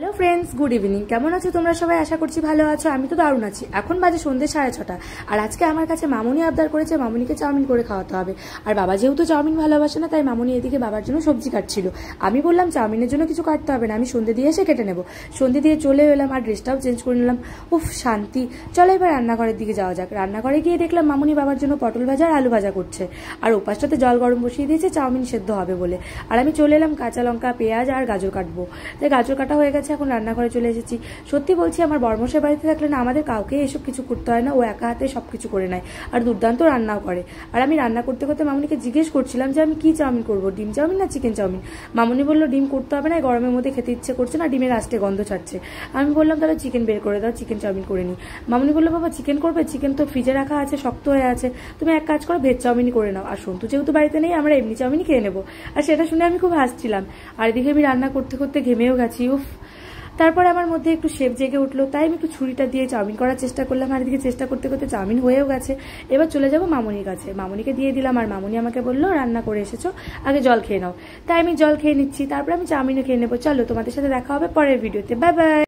Hello friends, good evening. কেমন আছো তোমরা সবাই? আশা করছি ভালো আছো। আমি তো দারুণ আছি। এখন বাজে সন্ধ্যে 6:30। আর আজকে আমার কাছে মামুনি আবদার করেছে মামুনিকে চাউমিন করে খাওয়াতে হবে। আর বাবা যেহেতু চাউমিন ভালোবাসে না, তাই মামুনি এদিকে বাবার জন্য সবজি কাটছিল। আমি বললাম চাউমিনের জন্য কিছু কাটতে হবে না, আমি সন্ধ্যে দিয়ে এসে কেটে নেবো। সন্ধ্যে দিয়ে চলে এলাম আর ড্রেসটাও চেঞ্জ করে নিলাম। উফ শান্তি। চলো এবার রান্নাঘরের দিকে যাওয়া যাক। রান্নাঘরে গিয়ে দেখলাম মামুনি বাবার জন্য পটল ভাজা আর আলু ভাজা করছে। আর ওপাশটাতে জল গরম বসিয়ে দিয়েছে চাউমিন সেদ্ধ হবে বলে। আর আমি চলে এলাম কাঁচা লঙ্কা, পেঁয়াজ আর গাজর কাটবো। তাই গাজর কাটা হয়ে গেছে, এখন রান্নাঘরে চলে এসেছি। সত্যি বলছি, আমার বড়মশাই বাড়িতে থাকলে না আমাদের কাউকে এসব কিছু করতে হয় না, ও একা হাতে সবকিছু করে নেয় আর দুর্দান্ত রান্নাও করে। আর আমি রান্না করতে করতে মামুনিকে জিজ্ঞেস করছিলাম যে আমি কি চাউমিন করবো, ডিম চাউমিন না চিকেন চাউমিন। মামুনি বললো ডিম করতে হবে না, গরমের মধ্যে খেতে ইচ্ছে করছে না, ডিমের আস্তে গন্ধ ছাড়ছে। আমি বললাম তাহলে চিকেন বের করে দাও, চিকেন চাউমিন করে নিই। মামুনি বললো বাবা চিকেন করবে? চিকেন তো ফ্রিজে রাখা আছে, শক্ত হয়ে আছে, তুমি এক কাজ করো ভেজ চাউমিনই করে নাও। আর সন্তু যেহেতু বাড়িতে নেই, আমরা এমনি চাউমিনই খেয়ে নেবো। আর সেটা শুনে আমি খুব হাসছিলাম। আর এদিকে আমি রান্না করতে করতে ঘেমেও গেছি। উফ। তারপরে আমার মধ্যে একটু শেপ জেগে উঠলো, তাই আমি একটু ছুরিটা দিয়ে চাউমিন করার চেষ্টা করলাম। আর এদিকে চেষ্টা করতে করতে চাউমিন হয়েও গেছে। এবার চলে যাবো মামুনির কাছে। মামুনিকে দিয়ে দিলাম আর মামুনি আমাকে বললো রান্না করে এসেছো, আগে জল খেয়ে নাও। তাই আমি জল খেয়ে নিচ্ছি, তারপরে আমি চাউমিনও খেয়ে নেবো। চলো তোমাদের সাথে দেখা হবে পরের ভিডিওতে। Bye bye.